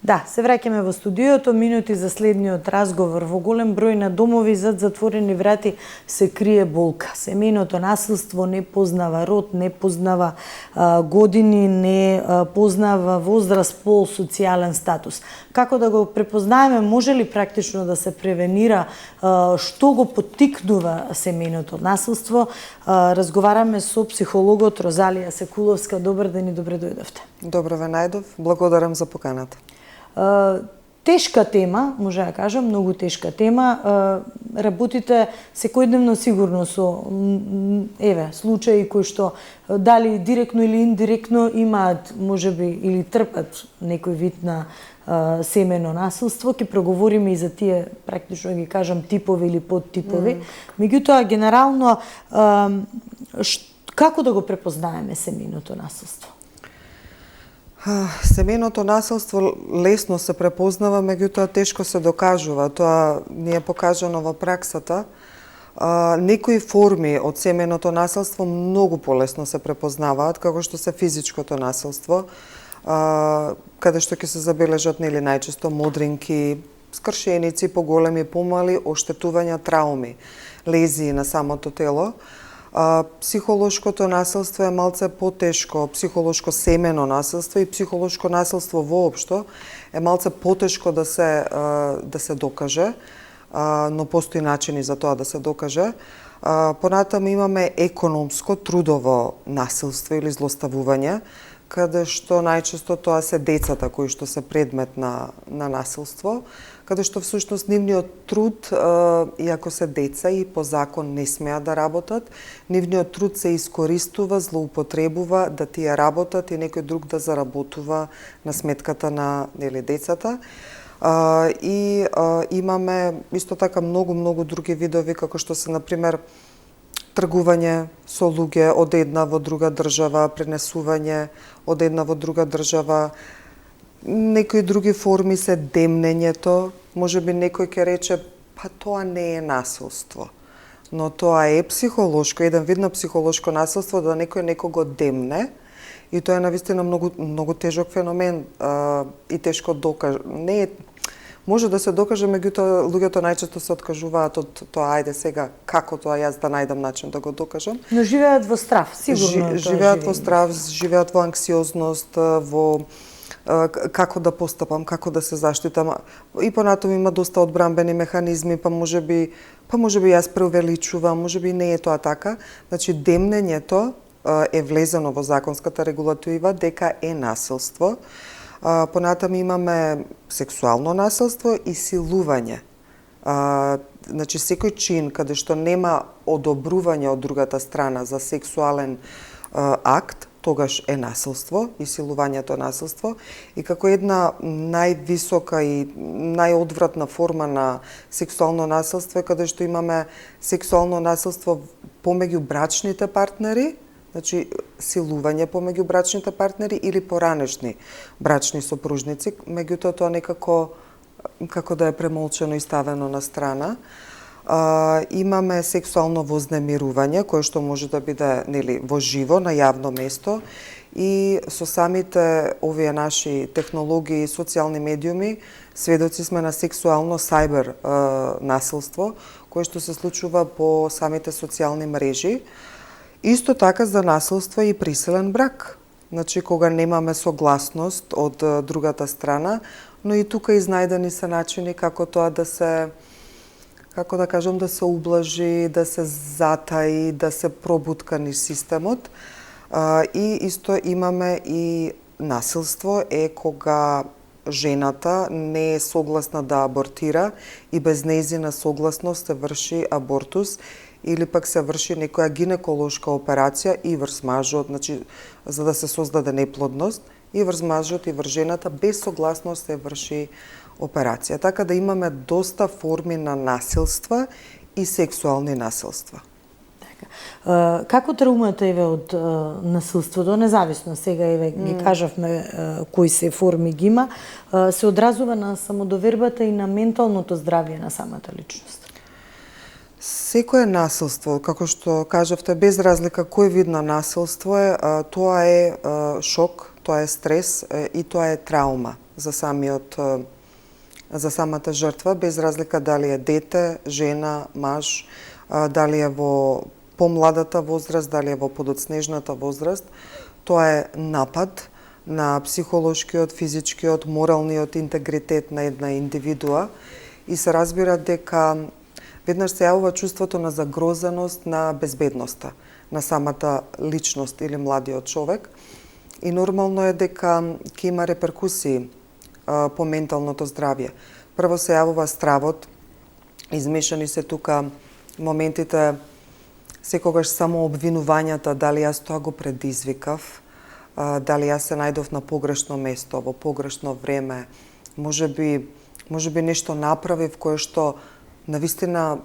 Да, се враќаме во студиото, минути за следниот разговор. Во голем број на домови зад затворени врати се крие болка. Семејното насилство не познава род, не познава години, не познава возраст, пол, социјален статус. Како да го препознаеме, може ли практично да се превенира, што го поттикнува семејното насилство? Разговараме со психологот Розалија Секуловска. Добар ден и добре дојдовте. Добро ве најдов, благодарам за поканата. Тешка тема, може да кажам, многу тешка тема. Работите секојдневно сигурно со случаи кои што дали директно или индиректно имаат, можеби, или трпат некој вид на семејно насилство. Ќе проговориме и за тие, практично ги кажам, типови или подтипови. Меѓутоа, генерално, како да го препознаеме семејното насилство? Семејното насилство лесно се препознава, меѓутоа тешко се докажува. Тоа ни е покажано во праксата. Некои форми од семејното насилство многу полесно се препознаваат, како што се физичкото насилство, каде што ќе се забележат најчесто модринки, скршеници, поголеми, помали, оштетувања, трауми, лезии на самото тело. Психолошкото насилство е малце потешко, психолошко семено насилство и психолошко насилство воопшто е малце потешко да се докаже, но постои начини за тоа да се докаже. Понатаму имаме економско, трудово насилство или злоставување, каде што најчесто тоа се децата кои што се предмет на насилство, каде што всушност нивниот труд, иако се деца и по закон не смеат да работат, нивниот труд се искористува, злоупотребува да тие работат и некој друг да заработува на сметката на децата. И имаме исто така многу други видови, како што се, например, тргување со луѓе од една во друга држава, пренесување од една во друга држава. Некои други форми се демнењето. Можеби некој ќе рече, па тоа не е насилство. Но тоа е психолошко, еден вид на психолошко насилство, да некој некого демне. И тоа е навистина многу тежок феномен и тешко докаже. Не е, може да се докаже, меѓутоа луѓето најчесто се откажуваат од тоа, ајде сега, како тоа јас да најдам начин да го докажам. Но живеат во страв, сигурно. Живеат во страв, живеат во анксиозност, во како да постапам, како да се заштитам. И понатаму има доста одбранбени механизми, па можеби јас преувеличувам, можеби не е тоа така. Значи, демнењето е влезено во законската регулатива дека е насилство. Понатаму имаме сексуално насилство и силување. Значи, секој чин каде што нема одобрување од другата страна за сексуален акт, тогаш е насилство и силувањето насилство. И како една највисока и најодвратна форма на сексуално насилство е каде што имаме сексуално насилство помеѓу брачните партнери, значи силување помеѓу брачните партнери или поранешни брачни сопружници, меѓутоа тоа некако како да е премолчено и ставено на страна. Имаме сексуално вознемирување, кое што може да биде во живо, на јавно место, и со самите овие наши технологии и социјални медиуми сведоци сме на сексуално сајбер насилство, кое што се случува по самите социјални мрежи. Исто така за насилство и присилен брак. Значи, кога немаме согласност од другата страна, но и тука изнајдени се начини како тоа да се, како да кажам, да се ублажи, да се затаи, да се пробутка низ системот. И исто имаме и насилство е кога жената не е согласна да абортира и без нејзина согласност се врши абортус или пак се врши некоја гинеколошка операција и врз мажот, значи за да се создаде неплодност, и врз мажот и врз жената без согласност се врши операција. Така да имаме доста форми на насилства и сексуални насилства. Како траумата од насилството, независно сега ги кажавме кои се форми ги има, се одразува на самодовербата и на менталното здравје на самата личност? Секое насилство, како што кажавте, без разлика кој вид на насилство е, тоа е шок, тоа е стрес и тоа е траума. за самата жртва, без разлика дали е дете, жена, маж, дали е во помладата возраст, дали е во подоцнежната возраст. Тоа е напад на психолошкиот, физичкиот, моралниот интегритет на една индивидуа и се разбира дека веднаш се јавува чувството на загрозеност на безбедноста на самата личност или младиот човек. И нормално е дека ќе има реперкусии по менталното здравје. Прво се јавува стравот, измешани се тука моментите, секогаш само обвинувањата, дали јас тоа го предизвикав, дали јас се најдов на погрешно место, во погрешно време, можеби нешто направив кое што навистина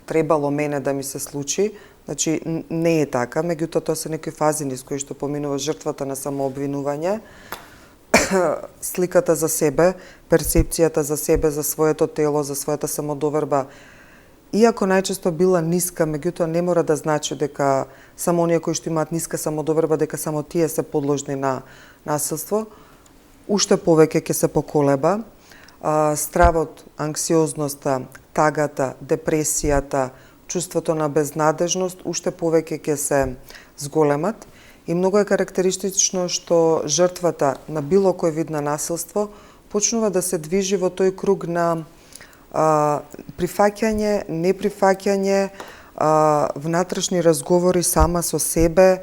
требало мене да ми се случи. Значи, не е така, меѓутоа тоа се некои фази низ кои што поминува жртвата на самообвинување, сликата за себе, перцепцијата за себе, за своето тело, за својата самодоверба, иако најчесто била ниска, меѓутоа не мора да значи дека само оние кои што имаат ниска самодоверба, дека само тие се подложни на насилство, уште повеќе ќе се поколеба. Стравот, анксиозноста, тагата, депресијата, чувството на безнадежност уште повеќе ќе се зголемат и многу е карактеристично што жртвата на било кој вид на насилство почнува да се движи во тој круг на прифаќање, неприфаќање, внатрешни разговори сама со себе,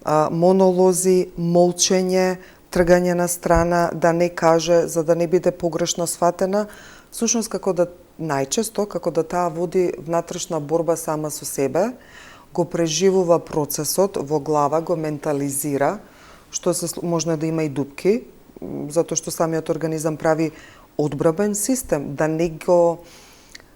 монолози, молчење, тргање на страна, да не каже за да не биде погрешно сфатена, всушност најчесто како да таа води внатрешна борба сама со себе, го преживува процесот во глава, го ментализира, што можно да има и дупки, затоа што самиот организам прави одбранбен систем,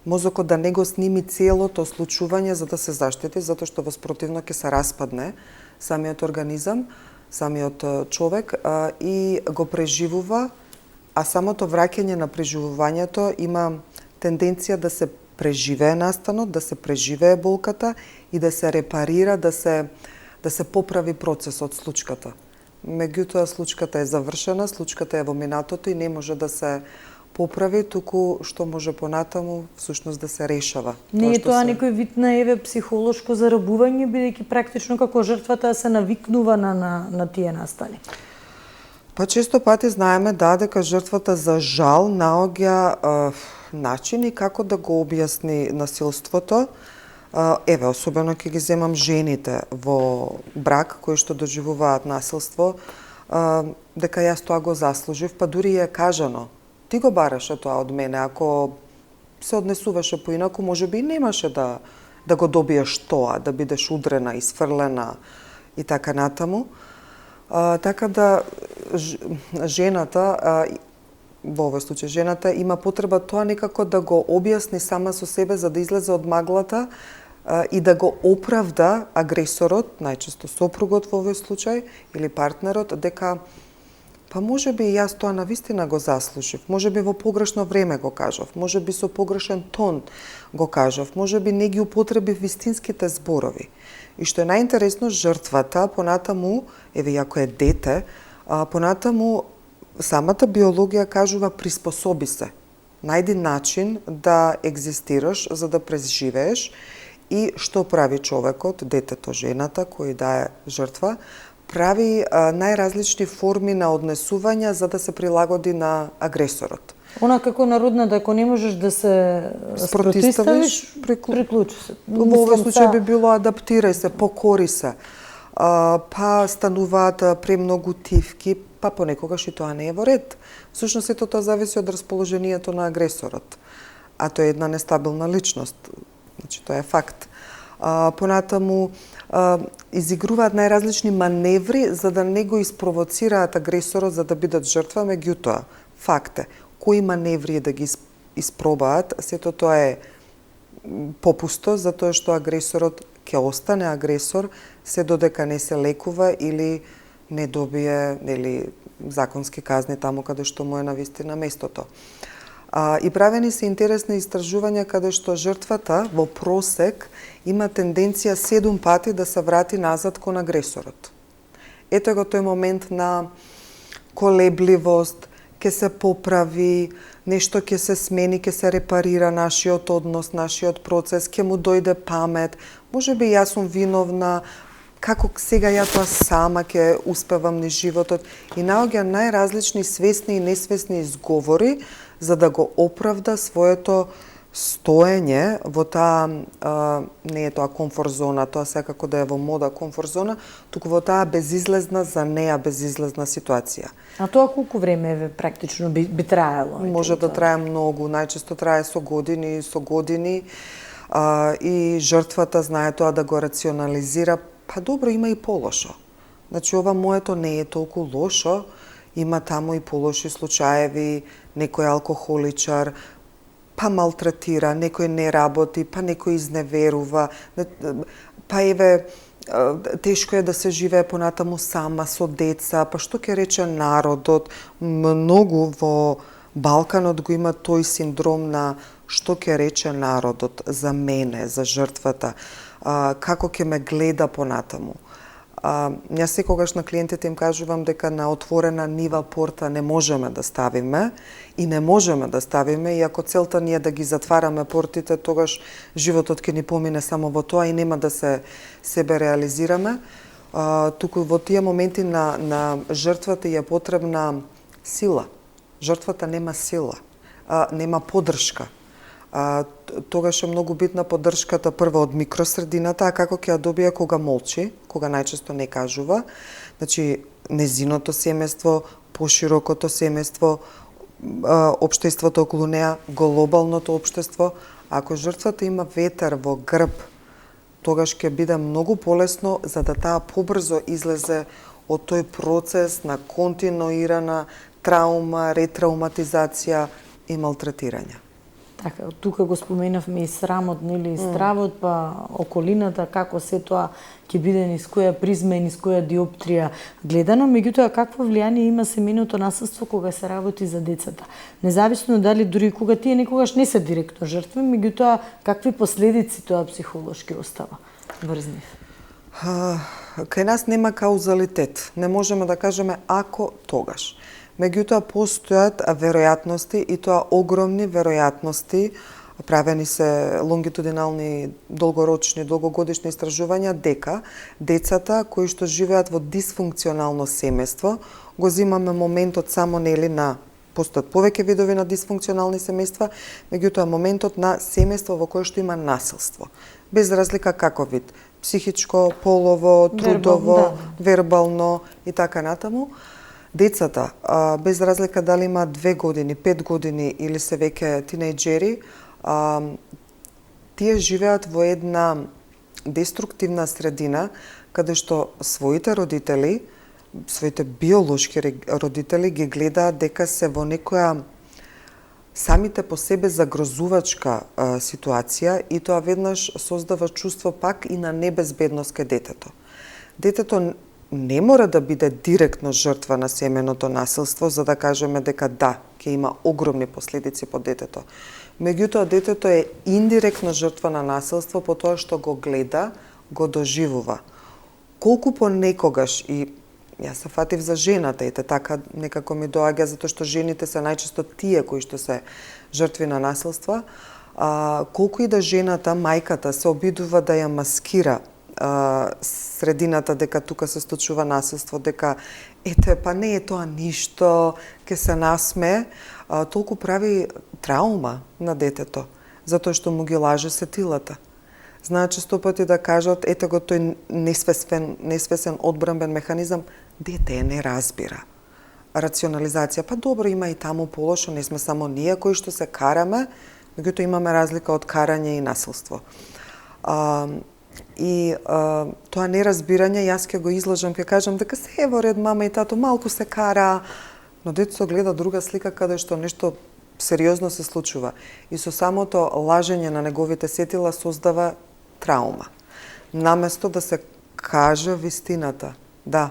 мозокот да не го сними целото случување за да се заштити, затоа што во спротивно ќе се распадне самиот организам, самиот човек и го преживува, а самото враќање на преживувањето има тенденција да се преживее настанот, да се преживее болката и да се репарира, да се поправи процесот, случката. Меѓутоа, случката е завршена, случката е во минатото и не може да се поправи, туку што може понатаму всушност да се решава. Не е тоа некој вид на психолошко зарабување, бидејќи практично како жртвата се навикнува на тие настани? Па често пати знаеме дека жртвата за жал наоѓа начини како да го објасни насилството. Особено ќе ги земам жените во брак кои што доживуваат насилство, дека јас тоа го заслужив, па дури е кажано. Ти го бараше тоа од мене, ако се однесуваше поинаку, можеби и немаше да го добиеш тоа, да бидеш удрена, исфрлена и така натаму. Така да жената, во овој случај жената, има потреба тоа некако да го објасни сама со себе за да излезе од маглата и да го оправда агресорот, најчесто сопругот во овој случај, или партнерот, дека па можеби јас тоа навистина го заслужив, можеби во погрешно време го кажав, можеби со погрешен тон го кажав, можеби не ги употребив вистинските зборови. И што е најинтересно, жртвата понатаму, ако е дете, понатаму самата биологија кажува приспособи се. Најди начин да екзистираш за да преживееш и што прави човекот, детето, жената, кој да е жртва, прави најразлични форми на однесување за да се прилагоди на агресорот. Она како народната, ако не можеш да се спротиставиш, приклучи се. Во овој случај би било адаптирај се, покори се. Па стануваат премногу тивки, па понекогаш и тоа не е во ред. Всушност сето тоа зависи од расположението на агресорот. А тоа е една нестабилна личност. Значи, тоа е факт. Понатаму изигруваат најразлични маневри за да не го испровоцираат агресорот за да бидат жртва, меѓутоа, факт е, кои маневри да ги испробаат, сето тоа е попусто, затоа што агресорот ќе остане агресор се додека не се лекува или не добие законски казни таму каде што му е навистина местото. И правени се интересни истражувања каде што жртвата во просек има тенденција 7 пати да се врати назад кон агресорот. Ето го тој момент на колебливост, ќе се поправи, нешто ќе се смени, ќе се репарира нашиот однос, нашиот процес, ќе му дојде памет. Можеби јас сум виновна, како сега ја тоа сама ќе успевам низ животот, и наоѓа најразлични свесни и несвесни изговори за да го оправда своето стоење во таа, не е тоа комфорт зона, тоа секако да е во мода комфорт зона, туку во таа безизлезна за неа безизлезна ситуација. А тоа колку време практично би траело? Може да трае многу, најчесто трае со години и жртвата знае тоа да го рационализира, па добро, има и полошо. Значи, ова моето не е толку лошо, има таму и полоши случаеви, некој алкохоличар, па малтретира, некој не работи, па некој изневерува, па еве тешко е да се живее понатаму сама со деца, па што ќе рече народот. Многу во Балканот го има тој синдром на што ќе рече народот за мене, за жртвата, како ќе ме гледа понатаму. Јас секогаш на клиентите им кажувам дека на отворена нива порта не можеме да ставиме, и не можеме да ставиме, и ако целта ни е да ги затвараме портите, тогаш животот ќе ни помине само во тоа и нема да се себе реализираме. Туку во тие моменти на жртвата е потребна сила. Жртвата нема сила, нема поддршка. Тогаш е многу битна поддршката прво од микросредината, а како ќе ја добие кога молчи, кога најчесто не кажува. Значи, незиното семејство, поширокото семејство, општеството околу неа, глобалното општество. Ако жртвата има ветер во грб, тогаш ќе биде многу полесно за да таа побрзо излезе од тој процес на континуирана траума, ретрауматизација и малтретирање. Така, тука го споменавме и срамот, нели, и стравот, па околината, како се тоа ќе биде низ која призма и низ која диоптрија гледано, меѓутоа какво влијание има семејното насилство кога се работи за децата? Независно дали дури кога тие некогаш не се директно жртви, меѓутоа какви последици тоа психолошки остава врз нив? Кај нас нема каузалитет. Не можеме да кажеме ако тогаш. Меѓутоа, постојат веројатности, и тоа огромни веројатности, правени се лонгитудинални, долгорочни, долгогодишни истражувања, дека децата кои што живеат во дисфункционално семејство, го земаме моментот само нели на постојат повеќе видови на дисфункционални семејства, меѓутоа моментот на семејство во кое што има насилство. Без разлика како вид, психичко, полово, трудово, вербално и така натаму. Децата, без разлика дали има 2 години, 5 години или се веќе тинејџери, тие живеат во една деструктивна средина, каде што своите родители, своите биолошки родители ги гледаат дека се во некоја самите по себе загрозувачка ситуација, и тоа веднаш создава чувство пак и на небезбедност кај детето. Детето не мора да биде директно жртва на семејното насилство за да кажеме дека да, ќе има огромни последици по детето. Меѓутоа, детето е индиректно жртва на насилство по тоа што го гледа, го доживува. Колку понекогаш, и јас се фатив за жената, ете така некако ми доаѓа, затоа што жените се најчесто тие кои што се жртви на насилства, колку и да жената, мајката, се обидува да ја маскира средината дека тука се случува насилство, дека ете па не е тоа ништо, ќе се насме, толку прави траума на детето, затоа што му ги лаже сетилата. Знаат често пати да кажат, ете го тој несвесен одбранбен механизам, дете не разбира. Рационализација, па добро, има и таму полошо, не сме само ние кои што се караме, меѓутоа имаме разлика од карање и насилство. И тоа неразбирање, јас ќе го изложам, ќе кажам дека се е во ред, мама и тато малку се кара, но детето гледа друга слика каде што нешто сериозно се случува. И со самото лажење на неговите сетила создава траума. Наместо да се каже вистината, да,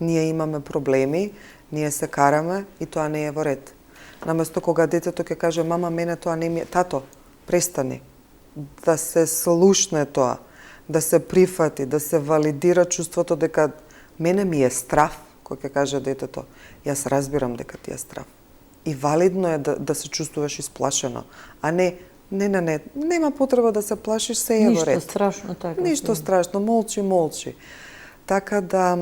ние имаме проблеми, ние се караме и тоа не е во ред. Наместо кога детето ќе каже, мама, мене тоа не ми е, тато, престани, да се слушне тоа, да се прифати, да се валидира чувството дека мене ми е страв, кој ќе каже детето, јас разбирам дека ти е страв. И валидно е да се чувствуваш исплашено, а не, нема потреба да се плашиш, се е во ред. Ништо страшно така. Ништо страшно, молчи. Така да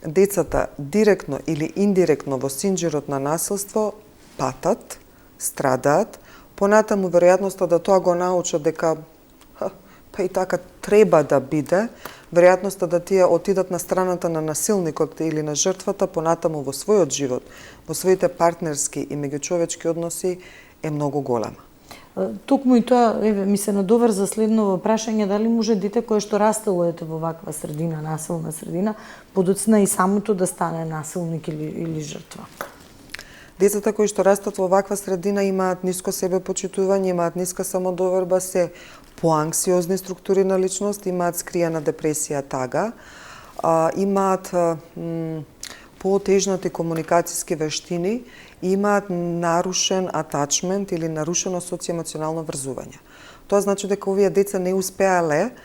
децата директно или индиректно во синџирот на насилство патат, страдаат, понатаму веројатноста да тоа го научат дека па и така треба да биде, веројатноста да тие отидат на страната на насилникот или на жртвата понатаму во својот живот, во своите партнерски и меѓучовечки односи е многу голема. Токму и тоа, ми се надоврза следново прашање, дали може дете кое што растело во ваква средина, насилна средина, подоцна и самото да стане насилник или жртва? Децата кои што растат во ваква средина имаат ниско себепочитување, имаат ниска самодоверба, се поанксиозни структури на личност, имаат скриена депресија, тага, имаат поотежнати комуникацијски вештини, имаат нарушен атачмент или нарушено социјемоционално врзување. Тоа значи дека овие деца не успеале,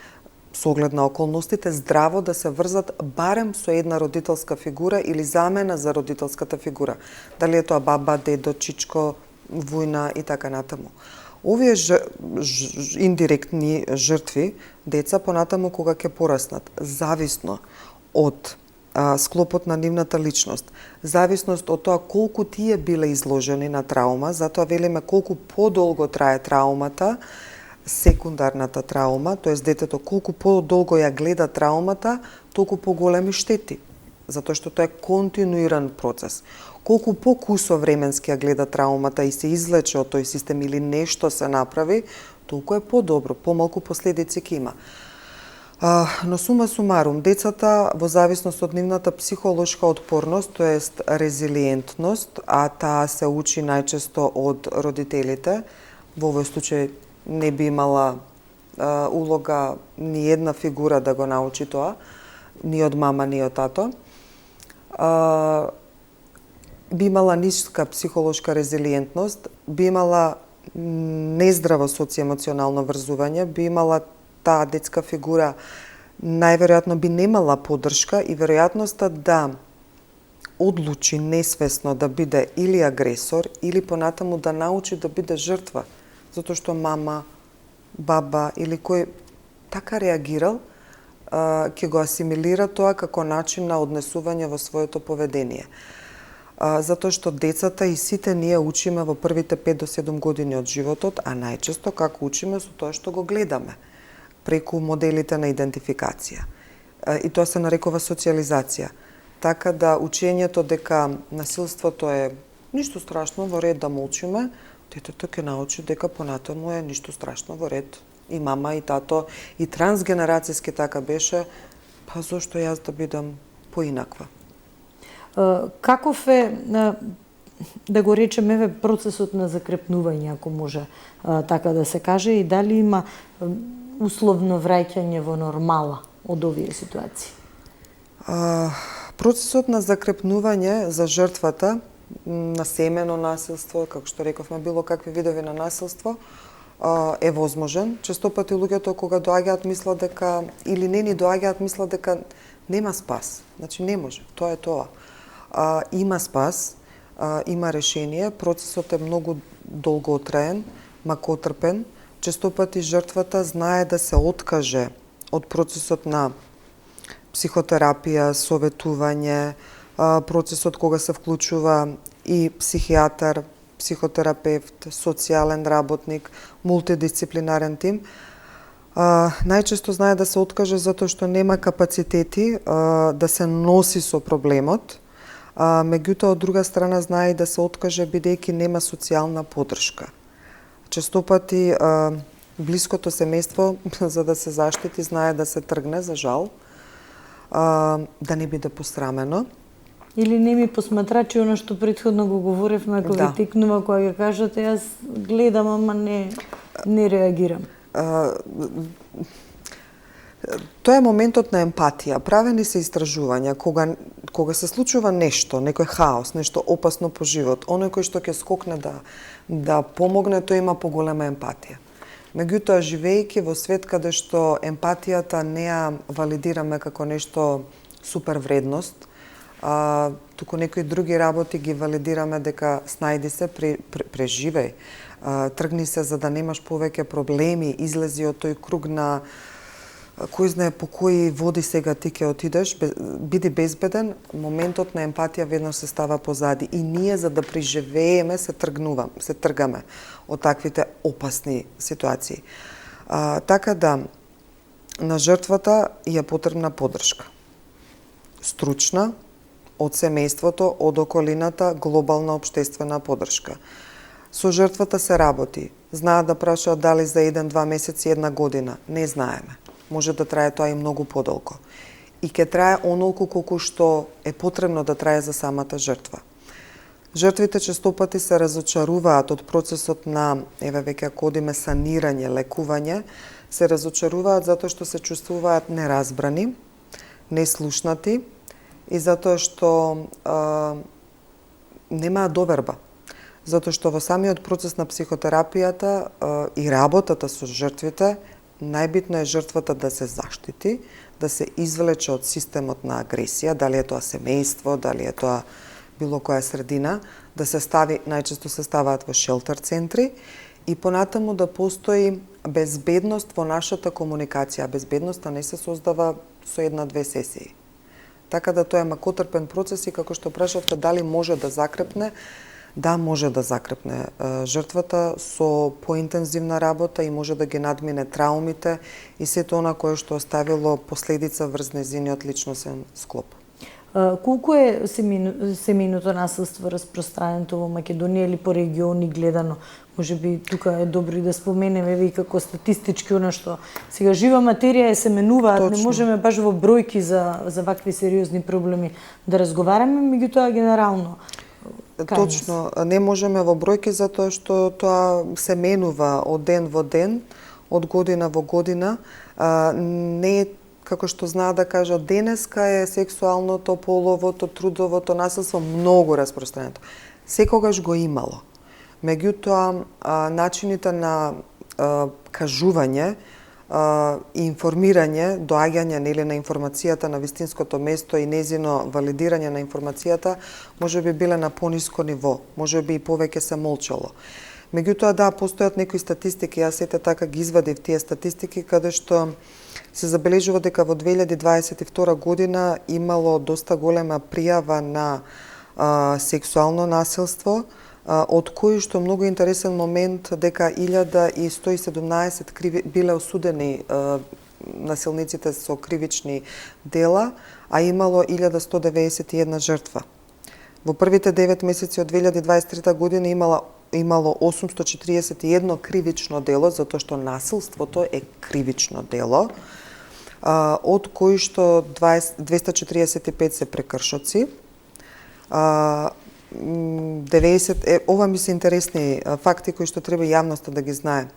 со оглед на околностите, здраво да се врзат барем со една родителска фигура или замена за родителската фигура. Дали е тоа баба, дедо, чичко, вујна и така натаму. Овие индиректни жртви, деца понатаму кога ќе пораснат, зависно од склопот на нивната личност, зависност од тоа колку тие биле изложени на траума, затоа велиме колку подолго трае траумата, секундарната траума, тоест детето колку подолго ја гледа траумата, толку поголеми штети, затоа што тоа е континуиран процес. Колку покусо временски ја гледа траумата и се излече од тој систем или нешто се направи, толку е подобро, помалку последици ќе има. Но сума сумарум, децата во зависност од нивната психолошка отпорност, тоест резилиентност, а таа се учи најчесто од родителите, во овој случај не би имала улога ни една фигура да го научи тоа, ни од мама, ни од тато, би имала ниска психолошка резилиентност, би имала нездраво социјемоционално врзување, би имала таа детска фигура, најверојатно би немала поддршка и веројатноста да одлучи несвесно да биде или агресор, или понатаму да научи да биде жртва, затоа што мама, баба или кој така реагирал, ќе го асимилира тоа како начин на однесување во своето поведение. Затоа што децата и сите ние учиме во првите 5 до 7 години од животот, а најчесто како учиме со тоа што го гледаме, преку моделите на идентификација. И тоа се нарекува социализација. Така да учењето дека насилството е ништо страшно, во ред да молчиме, детето ќе научи дека понатаму е ништо страшно, во ред. И мама, и тато, и трансгенерацијски така беше, па зошто јас да бидам поинаква? Каков е, да го речеме, процесот на закрепнување, ако може така да се каже, и дали има условно враќање во нормала од овие ситуации? Процесот на закрепнување за жртвата на семено насилство, како што рековме, било какви видови на насилство, е возможен. Често пати луѓето кога доаѓаат мислат дека, или не ни доаѓаат мислат дека нема спас. Значи не може, тоа е тоа. Има спас, има решение, процесот е многу долготраен, макотрпен. Често пати жртвата знае да се откаже од процесот на психотерапија, советување, процесот кога се вклучува и психијатар, психотерапевт, социјален работник, мултидисциплинарен тим. Најчесто знае да се откаже затоа што нема капацитети да се носи со проблемот, меѓутоа од друга страна знае и да се откаже бидејќи нема социјална поддршка. Често пати блиското семејство, за да се заштити, знае да се тргне, за жал, да не биде посрамено. Или не ми посматрачи оно што претходно го говоревме, ако ви текнува, кога ја кажете, јас гледам, ама не реагирам. Тоа е моментот на емпатија. Правени се истражувања кога се случува нешто, некој хаос, нешто опасно по живот, оној кој што ќе скокне да помогне, тој има поголема емпатија. Меѓутоа, живејќи во свет каде што емпатијата не ја валидираме како нешто супер вредност, туку некои други работи ги валидираме дека снајди се, преживеј, тргни се за да немаш повеќе проблеми, излези од тој круг на кој знае по кои води сега ти ќе отидеш, биди безбеден, моментот на емпатија веднаш се става позади и ние за да преживееме се тргаме од таквите опасни ситуации. Така да на жртвата ја потребна поддршка. Стручна, од семејството, од околината, глобална општествена поддршка. Со жртвата се работи. Знаат да прашаат дали за 1-2 месеци, 1 година. Не знаеме. Може да трае тоа и многу подолго. И ќе трае онолку колку што е потребно да трае за самата жртва. Жртвите честопати се разочаруваат од процесот на, веќе ако одиме санирање, лекување, се разочаруваат затоа што се чувствуваат неразбрани, неслушнати и затоа што немаат доверба. Затоа што во самиот процес на психотерапијата и работата со жртвите, најбитно е жртвата да се заштити, да се извлече од системот на агресија, дали е тоа семејство, дали е тоа било која средина, да се стави, најчесто се ставаат во шелтер центри и понатаму да постои безбедност во нашата комуникација. Безбедноста не се создава со 1-2 сесии. Така да тоа е макотрпен процес и како што прашавте дали може да закрепне, да, може да закрепне жртвата со поинтензивна работа и може да ги надмине траумите и сето она кое што оставило последица врз нејзиниот личносен склоп. Колку е семејното насилство распространето во Македонија или по региони гледано? Може би тука е добро и да споменеме и како статистички она што сега жива материја е семенуваат, Точно. Не можеме баш во бројки за вакви сериозни проблеми да разговараме, меѓутоа генерално. Точно, не можеме во бројки затоа што тоа се менува од ден во ден, од година во година. Не е, како што знаат да кажат, денеска е сексуалното, половото, трудовото насилство многу распространето. Секогаш го имало. Меѓутоа, начините на кажување и информирање, доаѓање на информацијата на вистинското место и нејзино валидирање на информацијата може би биле на пониско ниво, може би и повеќе се молчало. Меѓутоа, да, постојат некои статистики, јас сите така ги извадив тие статистики, каде што се забележува дека во 2022 година имало доста голема пријава на сексуално насилство, од кои што многу интересен момент дека 1117 биле осудени насилниците со кривични дела, а имало 1191 жртва. Во првите 9 месеци од 2023 година имало 841 кривично дело, затоа што насилството е кривично дело, од кои што 245 се прекршоци, 90, ова ми се интересни факти кои што треба јавноста да ги знае.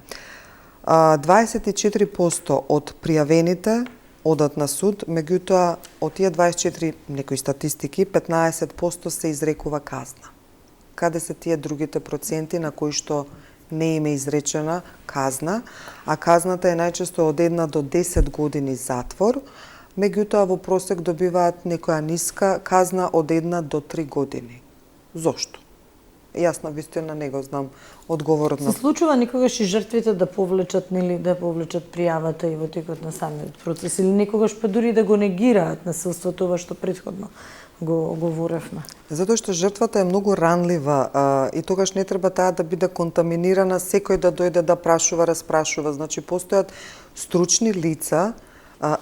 24% од пријавените одат на суд, меѓутоа од тие 24 некои статистики, 15% се изрекува казна. Каде се тие другите проценти на кои што не им е изречена казна, а казната е најчесто од 1 до 10 години затвор, меѓутоа во просек добиваат некоја ниска казна од 1 до 3 години. Зошто? Јас на вистина не го знам одговорот на... Се случува никогаш и жртвите да повлечат пријавата и во текот на самиот процес или никогаш па дури да го негираат насилството, ова што претходно го говоревме? Затоа што жртвата е многу ранлива и тогаш не треба таа да биде контаминирана, секој да дојде да прашува, распрашува. Значи, постојат стручни лица,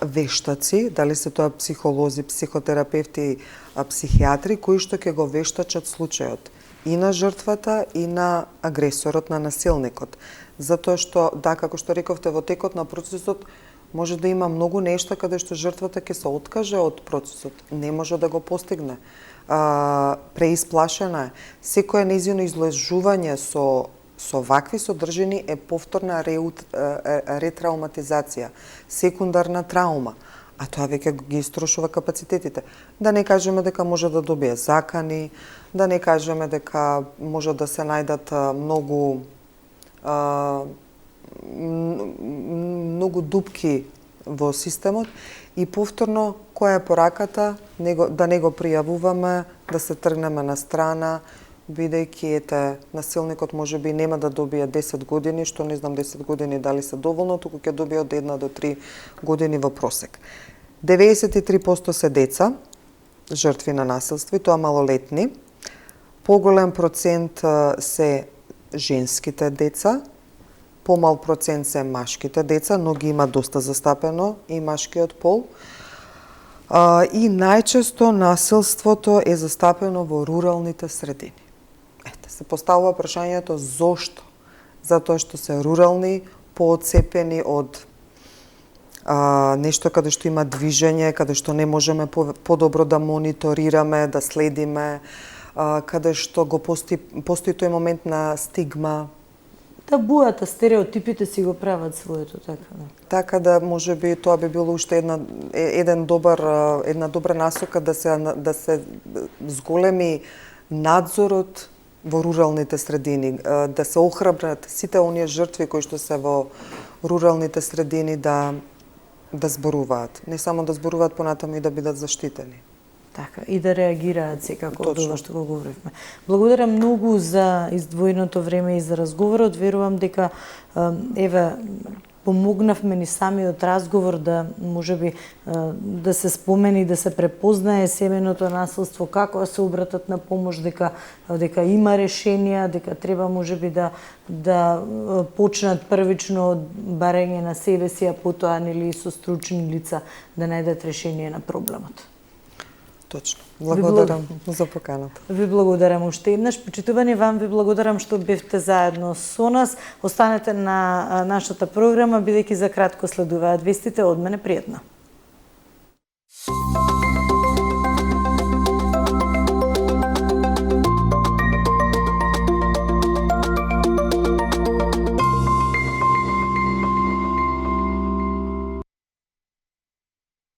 вештаци, дали се тоа психолози, психотерапевти, психијатри, кои што ќе го вештачат случајот и на жртвата и на агресорот, на насилникот. Затоа што, да, како што рековте, во текот на процесот може да има многу нешта каде што жртвата ќе се откаже од процесот, не може да го постигне. Преисплашена е. Секое нејзино изложување со вакви содржини е повторна ретрауматизација, секундарна траума, а тоа веќе ги истрошува капацитетите. Да не кажеме дека може да добие закани, да не кажеме дека може да се најдат многу дупки во системот И повторно, која е пораката, да не го пријавуваме, да се тргнеме на страна, бидејќи насилникот можеби нема да добие 10 години, што не знам 10 години дали се доволно, туку ќе добие од 1 до 3 години во просек. 93% се деца, жртви на насилство, и тоа малолетни. Поголем процент се женските деца, помал процент се машките деца, но ги има доста застапено и машкиот пол. И најчесто насилството е застапено во руралните средини. Се поставува прашањето зошто? Затоа што се рурални, поотцепени од нешто каде што има движење, каде што не можеме подобро да мониторираме, да следиме, каде што постои тој момент на стигма. Табуата, стереотипите си го прават своето, така да. Така да, можеби тоа би било уште една добра насока да се зголеми надзорот во руралните средини, да се охрабрат сите оние жртви кои што се во руралните средини да зборуваат. Не само да зборуваат, понатаму и да бидат заштитени. Така, и да реагираат секако од ова што го говоривме. Благодарам многу за издвоеното време и за разговорот. Верувам дека помогнавме ни самиот разговор да можеби да се спомени, да се препознае семејното насилство, како се обратат на помош, дека има решенија, дека треба можеби да почнат првично од барање на себе си, а потоа нели со стручни лица да најдат решение на проблемот. Точно. Благодарам за поканата. Ви благодарам уште еднаш. Почитувани, вам ви благодарам што бевте заедно со нас. Останете на нашата програма, бидејќи за кратко следуваат вестите. Од мене пријатно.